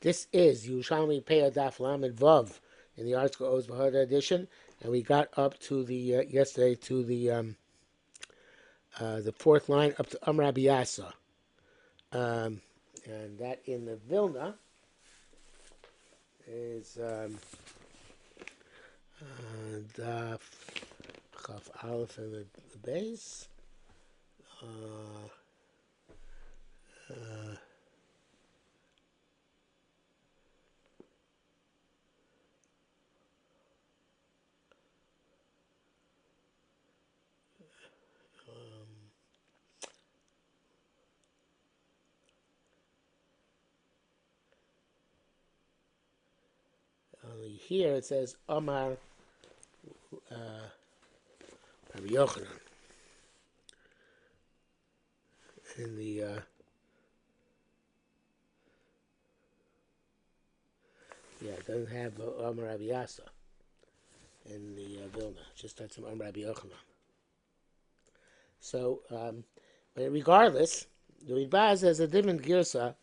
This is Yerushalmi Peah Daf Lamed Vav in the article Oz Bahada edition, and we got up to the yesterday to the fourth line up to Amr Abiyasa, and that in the Vilna is Daf Chaf Aleph and the base. Here it says Amar Rabbi Yochanan in the it doesn't have Amar Rabbi Yasa in the Vilna. Just had some Amar Rabbi Yochanan. So, but regardless, the Ridbaz has a different girsa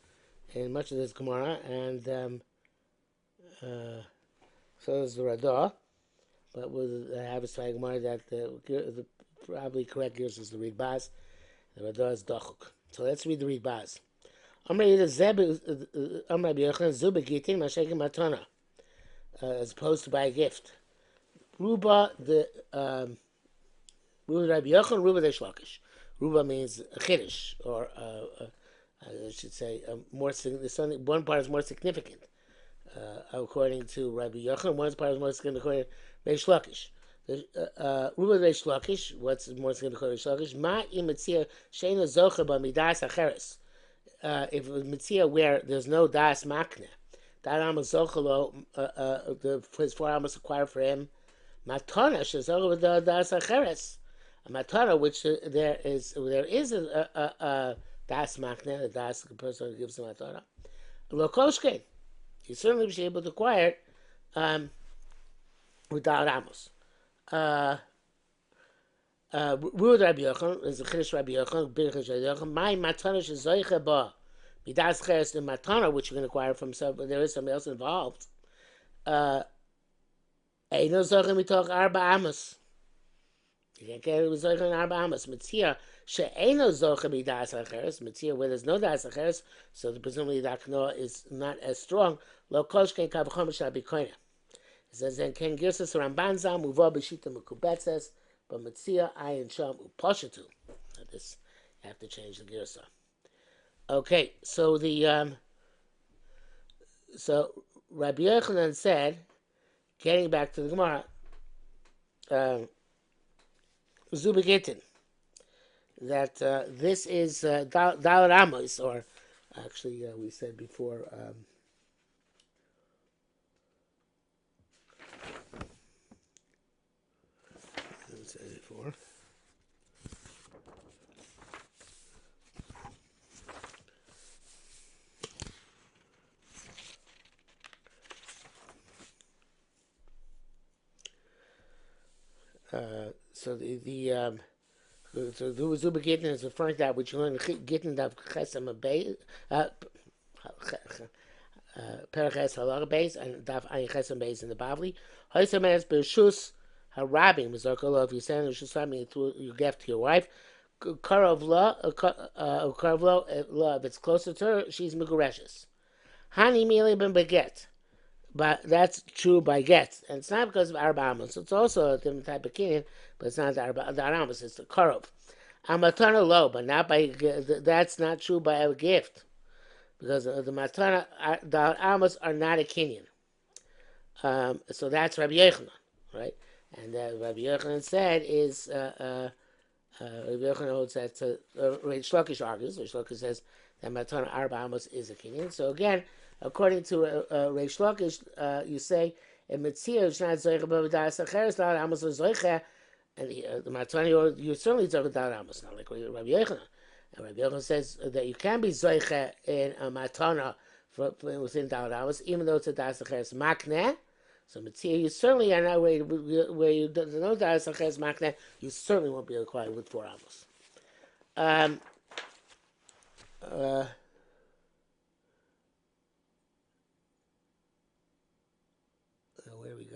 in much of this Gemara, and so does the Radah. But with the Havasai Gemara, that the probably correct girsa is the Ridbaz. The Radah is Dachuk. So let's read the Ridbaz. As opposed to buy a gift. Ruba the Ruba Rabbi Yochanan, Ruba the Shlakish. Ruba means a chiddush, or I should say more. One part is more significant, according to Rabbi Yochanan. One part is more significant according to Reish Lakish. Ruba Reish Lakish. What's more significant according to Reish Lakish? Ma imitzia sheina zocher ba midas acheres. If it was mitzia where there's no das makne, that amos zochelo, his 4 amos acquired for him. Matana shezocher with the das acheres. A matana, which there is a das makne, a das person who gives the matana. Lokoshke, you certainly be able to acquire it without amos. Ruud Rabbi Yochanan is a chiddush Rabbi Yochanan, big chiddush Rabbi Yochanan. My matana shezoicha ba midas cheres, the matana which you can acquire from somebody, there is somebody else involved. Eino zoicha mitoch arba amos. You can't get it with zoicha and arba amos. Mitzia she'eino zoicha midas cheres. Mitzia where there's no das cheres, so presumably that knoa is not as strong. Lo koshkein kavachom shabi koina. It says then ken girsas Ramban zam uva b'shita mekubetzes. But Metzia Ayin Sham Upashatu. This you have to change the girsa. Okay, so the so Rabbi Yochanan said, getting back to the Gemara, Zubagitin, that this is Dalar Amos, or actually we said before. So the Zuba Gittin is referring to that which you learn Gittin of Chesam Bay, Perches Halacha Base, and Daf Ayin Chesam Base in the Bavli. Hoysam as Bershus Harabim Mizarkolo, if you send Rishusami through your gift to your wife. Karov law, if it's closer to her, she's Megureshes. Hani Mili Ben Beget. But that's true by get, and it's not because of Arba Amos. It's also a different type of kinyan, but it's not the Arba Amos. It's the Karov. Matana low, but not by. That's not true by a gift, because the Matana, the Amos are not a kinyan. So that's Rabbi Yochanan, right? And Rabbi Yochanan said is Rabbi Yochanan holds that Reish Lakish argues. Reish Lakish says that Matana Arba Amos is a kinyan. So again, according to Reish Lakish, you say in Metzia it's not zoicha b'v'das acheres, not amos zoicha, and the Matani you certainly zoicha without amos, not like Rabbi Yochanan. And Rabbi Yochanan says that you can be zoicha in a matana within Dal Amos, even though it's a das acheres makneh. So Metzia, you certainly are not where you there's no das acheres makneh. You certainly won't be acquired with 4 amos.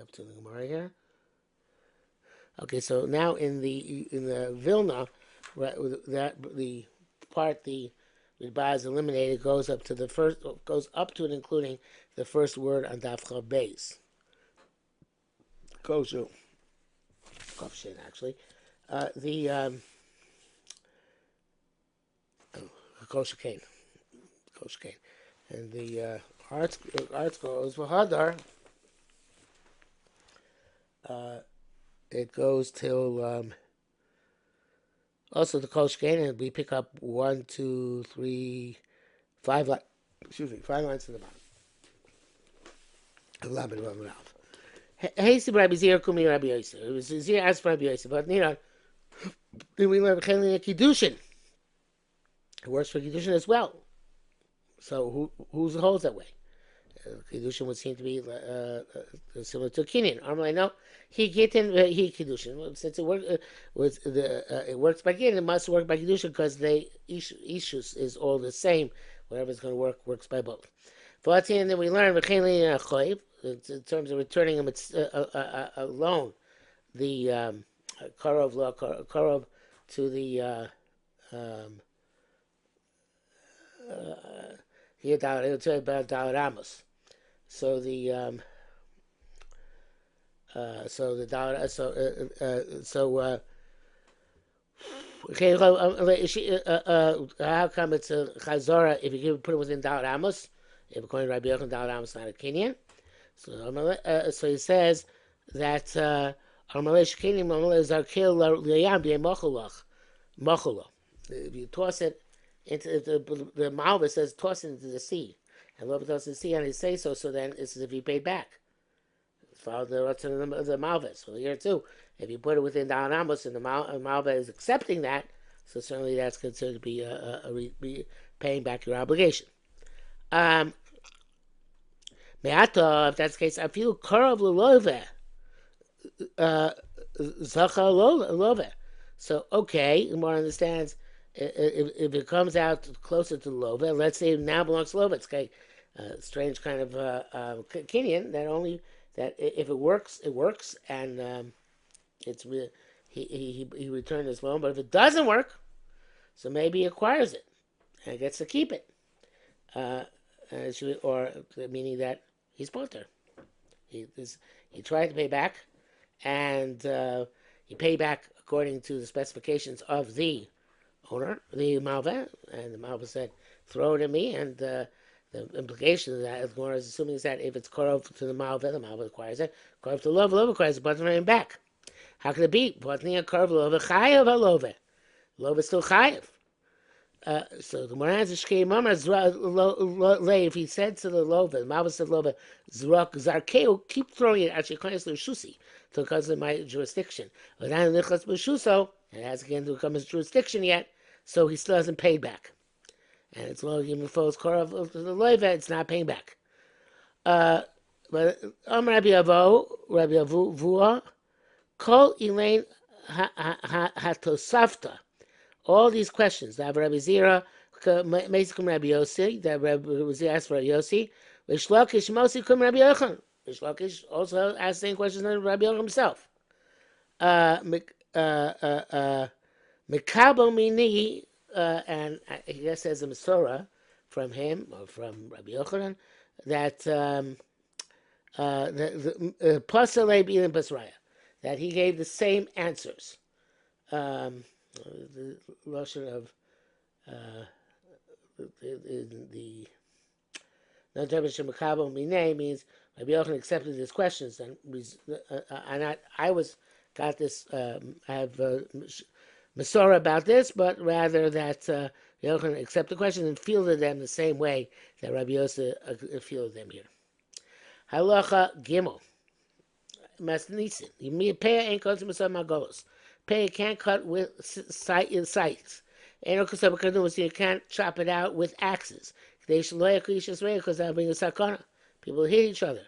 up to the Gemara here. Okay, so now in the Vilna, that the part the Ridba is eliminated goes up to and including the first word on Daf Chav Beis. Goes to Kofshin actually. The Kosher Kane, and the arts goes for Hadar. It goes till also the Kosher Kane, and we pick up 1, 2, 3, 5 lines. Excuse me, 5 lines to the bottom. 11. Hey, Rabbi Zir Kumi Rabbi Yosef. It was Zir asked for Rabbi Yosef, but we learn Kiddushin. It works for Kiddushin as well. So who holds that way? Kiddushin would seem to be similar to Kinyan. Amalei, no, he Kiddushin. Since it works by Kinyan, it must work by Kiddushin because Ishus is all the same. Whatever's going to work works by both. For and then we learn in terms of returning him alone, the karov to the here it'll tell you about Daled Amos. So the how come it's a chazara if you put it within Daled Amos? If according to Rabbi Yochanan, Daled Amos is not a Kinyan. So he says that if you toss it into the Malva says toss it into the sea, and Lova tosses the sea, and he say so then it's as if he paid back. Follow the Malva. So here too, if you put it within the Amos and the Malva is accepting that, so certainly that's considered to be paying back your obligation. Me'ata, if that's the case, I feel karav l'love, zacha love. So okay, the more understands if it comes out closer to love, let's say it now belongs to love. It's a strange kind of Kenyan that if it works, it works, and it's he returned his loan. But if it doesn't work, so maybe he acquires it and gets to keep it, or meaning that he's potter. He tried to pay back, and he paid back according to the specifications of the owner, the Malva, and the Malva said, "Throw it at me." And the implication of that, as Gemara is assuming, is that if it's korov to the Malva acquires it. Korov to love acquires it, but it's him back. How can it be? Potni a korov love chayav halove. Love is still chayav. So the Gemara answers, if he said to the Lova, the Malva said Lova, Zrak Zarkeu, keep throwing it at Shekhanis L'Shusi, because of my jurisdiction. But then Nichlas B'Shuso, it hasn't again to become his jurisdiction yet, so he still hasn't paid back. And it's low even for his core of the Leva, it's not paying back. But Rabbi Avua, Kol Elaine Hatosafta. All these questions, that Rabbi Zira, Meisikum Rabbi Yossi, that Rabbi Zira asked for Yossi, Rish Lakish Mosikum Rabbi Yochanan. Rish Lakish also asked the same questions than Rabbi Yochanan himself. Mikabo Mini, and I guess there's a Masorah from him, or from Rabbi Yochanan, that Pasale B'Ilim Basraya, that he gave the same answers. The lotion of the non-Jewish Makabo Minei means Rabbi Yochanan accepted his questions, and I got this. I have Masorah about this, but rather that Rabbi Yochanan accepted the questions and fielded them the same way that Rabbi Yosef fielded them here. Halacha Gimel. Masnisin. Peah ain't called to Masar Magolos. Peah can't cut with scythes. You can't chop it out with axes. Because that'll bring a sakana. People hit each other.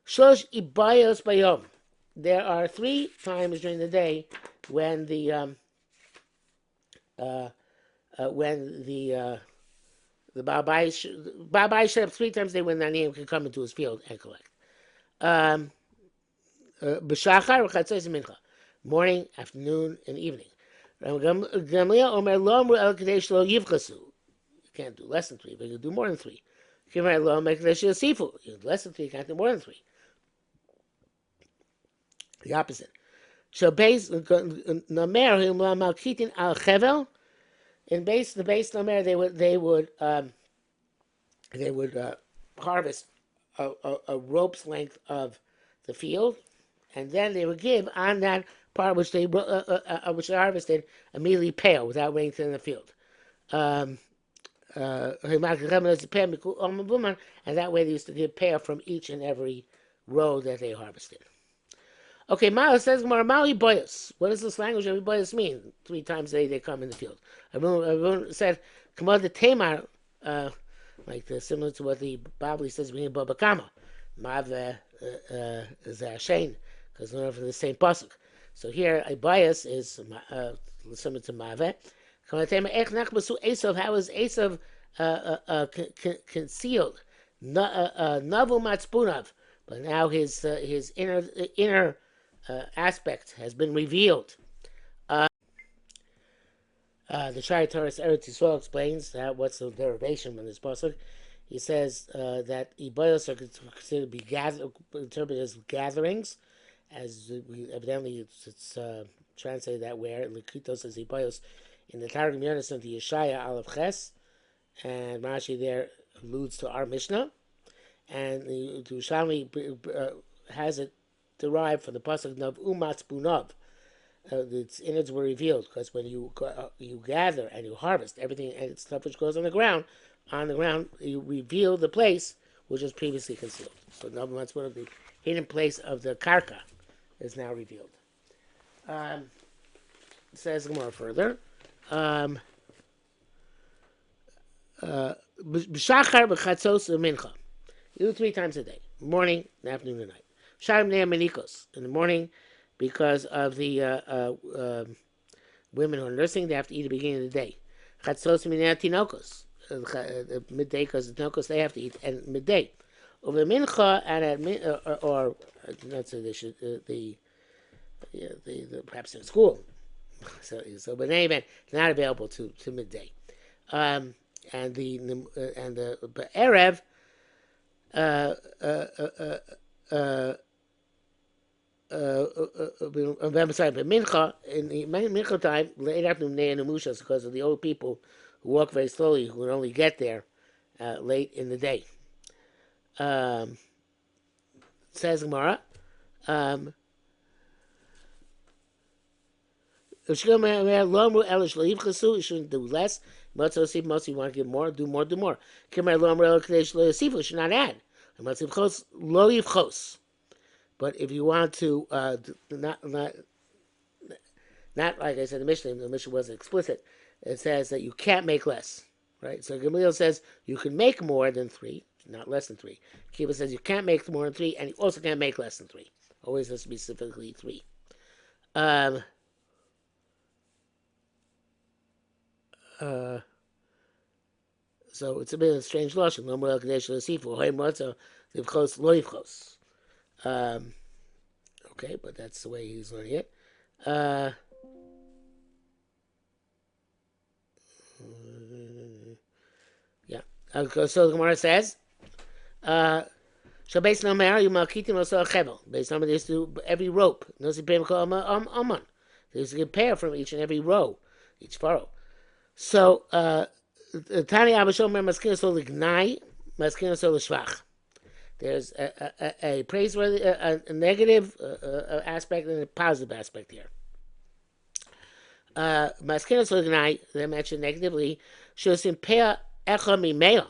Shosh ibayos bayom. There are 3 times during the day when the Babai should have 3 times a day when the Aniyim can come into his field and collect. B'shachar v'chatzos mincha, morning, afternoon, and evening. Gamliel omer lo amru el kadesh lo yivchasu. You can't do less than three, but you can do more than three. Kivar lo omer kadesh yosifu. You can do less than three, you can't do more than three. The opposite. So base namer him la malkitin al chevel. In base the base namer they would harvest a rope's length of the field, and then they would give on that part which they harvested immediately pale without waiting to in the field. And that way they used to give pale from each and every row that they harvested. Okay, Mala says, Mali boyas. What does this language of boyas mean? 3 times a day they come in the field. Everyone said, Kamad the Tamar, similar to what the Bible says, being Babakama. Mav is Shane, because they're from the same pasuk. So here, a bias is similar to Mave. How is Esav concealed? Navu Matspunav. But now his inner aspect has been revealed. The Shai Torah Eretz Yisrael explains what's the derivation from this pasuk. He says that ibayos are considered to be interpreted as gatherings, as evidently it's translated that where Likitos says ibayos in the Targum Yonason to Yeshaya Aleph Ches, and Rashi there alludes to our Mishnah, and the Yerushalmi has it derived from the pasuk of Umatz Bunov. Its innards were revealed because when you gather and you harvest everything and stuff which goes on the ground you reveal the place which was previously concealed. So Nav one of the hidden place of the karka is now revealed. Says more further. B'shachar b'chatzos u'mincha. You do 3 times a day, morning, afternoon, and night. Sharim ne'er menikos, in the morning, because of the women who are nursing, they have to eat at the beginning of the day. Chatzos minei tinokos, midday, because the tinokos they have to eat at midday. Over mincha and at or not so they should the perhaps in school. But in any event, it's not available to midday. And the erev. I'm sorry, but mincha in the mincha time, late afternoon and umushas, because of the old people who walk very slowly, who would only get there late in the day. Says Gemara. You shouldn't do less. Most you want to give more, do more, do more. You should not add. But if you want to, not like I said, the Mishnah wasn't explicit. It says that you can't make less, right? So Gamaliel says you can make more than 3, not less than 3. Kiva says you can't make more than 3, and you also can't make less than 3. Always has to be specifically 3. So it's a bit of a strange logic. Okay, but that's the way he's learning it. Yeah. So the Gemara says, so based on you malkitim also a chevel. Based on this, to every rope. They used to get pair from each and every row, each furrow. So Tani Abashomer Maskina Sol Ignai, Maskina Sol Shvach. There's a praiseworthy, a negative aspect and a positive aspect here. Maskina Sol Ignai, they mentioned negatively, shows him Peah Echa Mimea.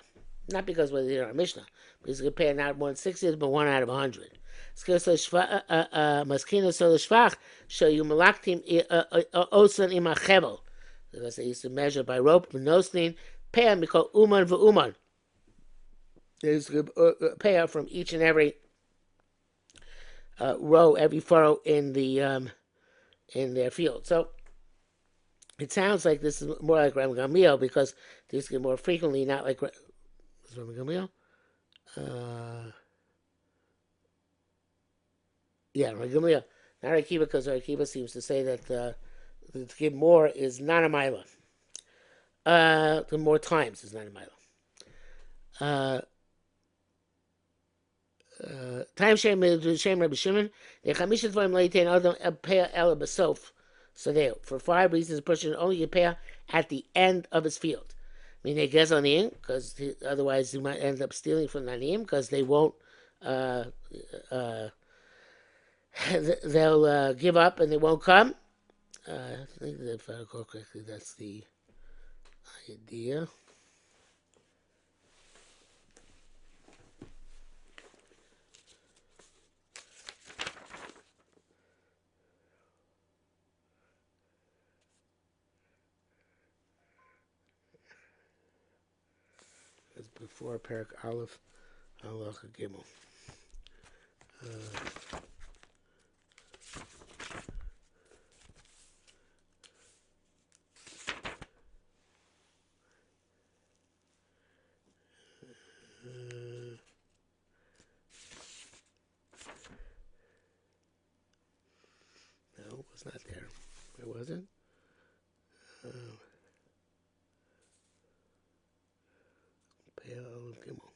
Not because we're in our Mishnah, because you can pay not 1 60th, but 1 out of 100. Maskina Sol Shvach show you Malaktim Osan Imachebel. Because they used to measure by rope, Nosnin, Peah Mikol Uman V'Uman. They used to pay out from each and every row, every furrow in in their field. So it sounds like this is more like Ram Gamliel because they used to get more frequently, not like Ram Gamliel. Yeah, Gamliel. Not Akiva, because Akiva seems to say that to give more is not a mila. The more times is not a mila. Time Shem Rabbi Shimon. The Chamisha Dvarim Leitain Adam Peah Ela Basof. So there, for 5 reasons, a person only get Peah at the end of his field. I mean, they guess on the in, because otherwise he might end up stealing from the Aniyim, because they won't. Uh, uh, they'll give up and they won't come. I think that if I recall correctly, that's the idea. It's before Perak Aleph, Halacha Gimel. No, it was not there. Where was it? Gimel.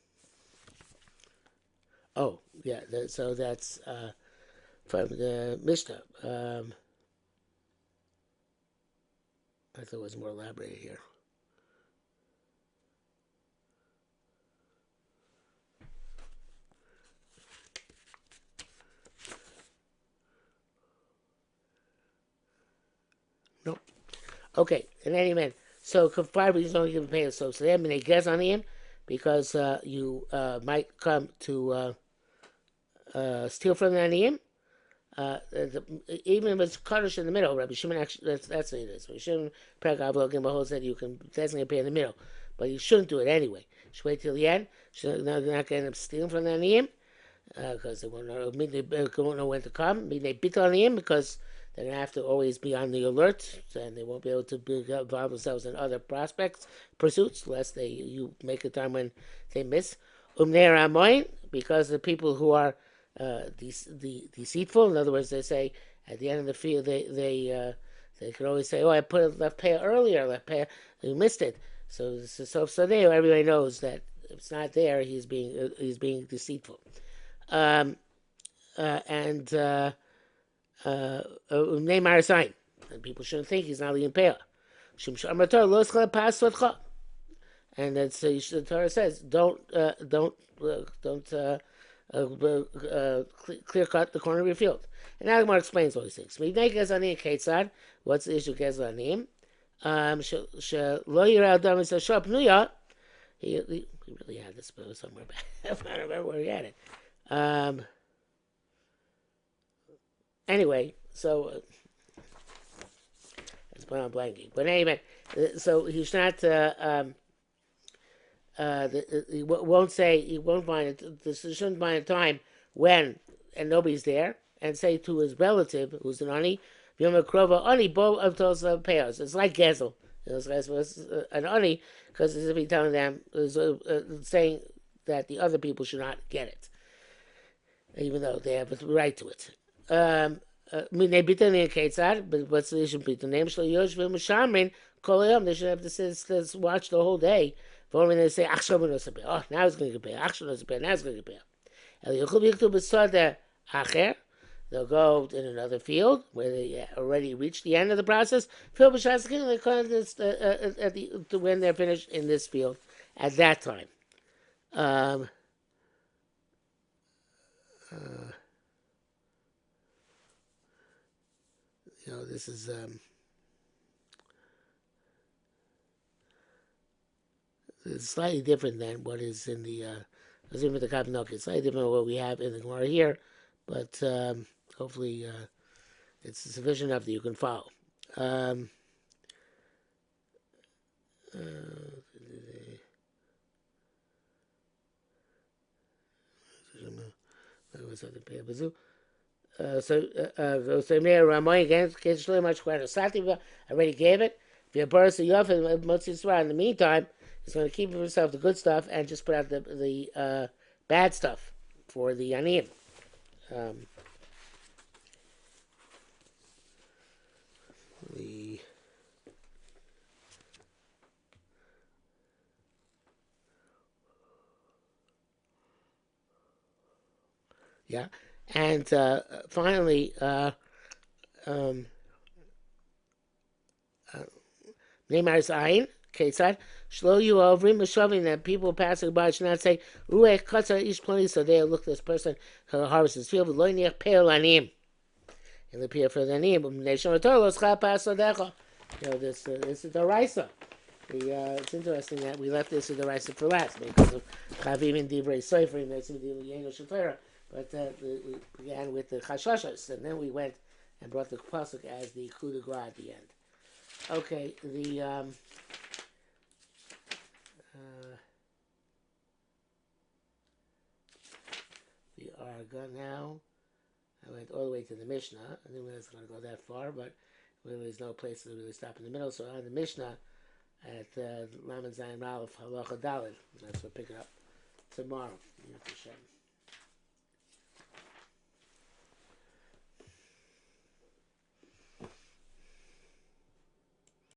Oh, yeah. So that's from the Mishnah. I thought it was more elaborated here. Nope. Okay, in any event, so 5 reasons only give a pay. So they have been a guess on him because you might come to steal from the aniyim. Even if it's kaddish in the middle, Rabbi Shimon actually that's what it is. Rabbi Shimon Perak said you can designate pay in the middle, but you shouldn't do it anyway. You should wait till the end. They're not going to end up stealing from the aniyim because they won't know when to come. They bit on him because they're going to have to always be on the alert, and they won't be able to involve themselves in other pursuits, lest you make a time when they miss. Because the people who are deceitful. In other words, they say at the end of the field, they can always say, "Oh, I put a left pair earlier, left pair, you missed it." So there, everybody knows that if it's not there, he's being deceitful. And name our sign, and people shouldn't think he's not Yerushalmi Peah. And that's the Torah says, don't clear cut the corner of your field. And now the Gemara explains all these things. What's the issue with Gezanim? He really had this somewhere back. I don't remember where he had it. Anyway, so let's put on blanking. But anyway, so he's not. He won't say, he won't find it. He shouldn't find a time when and nobody's there, and say to his relative who's an ani, ani bo of those payers. It's like gezel. It's an ani because as if he's telling them, saying that the other people should not get it, even though they have the right to it. But what's the issue? The name they should have to watch the whole day. For when they say, oh, now it's going to get paid. Now it's going to get paid. They'll go in another field where they already reached the end of the process. When they're finished in this field at that time. This is it's slightly different than what is in the Kavanok. It's slightly different than what we have in the Gemara here, but hopefully it's sufficient enough that you can follow. So Ramay again, I already gave it. If you're in the meantime, he's going to keep for himself the good stuff and just put out the bad stuff for the Yaniyim. the yeah, and finally, um, Neymar Zayin, Ketzad, Shlo you over Meshavim, that people passing by should not say, Ruech Katzar Ish Ploni, so they look this person who harvests his field, Loiniach Peah Lanim, and the Peah for the Anim, Neshama Tolos Chapas Sodecha. This is the Raisa. It's interesting that we left this in the Raisa for last because of Chavim and Divrei Soifrim, that's in the Yeno Shafera. But we began with the Chashashas, and then we went and brought the pasuk as the coup de grace at the end. Okay, we are going now. I went all the way to the Mishnah. I didn't realize I was going to go that far, but really there's no place to really stop in the middle. So on the Mishnah at Lamed Zayin Aleph Halacha Daled. That's what we'll pick it up tomorrow.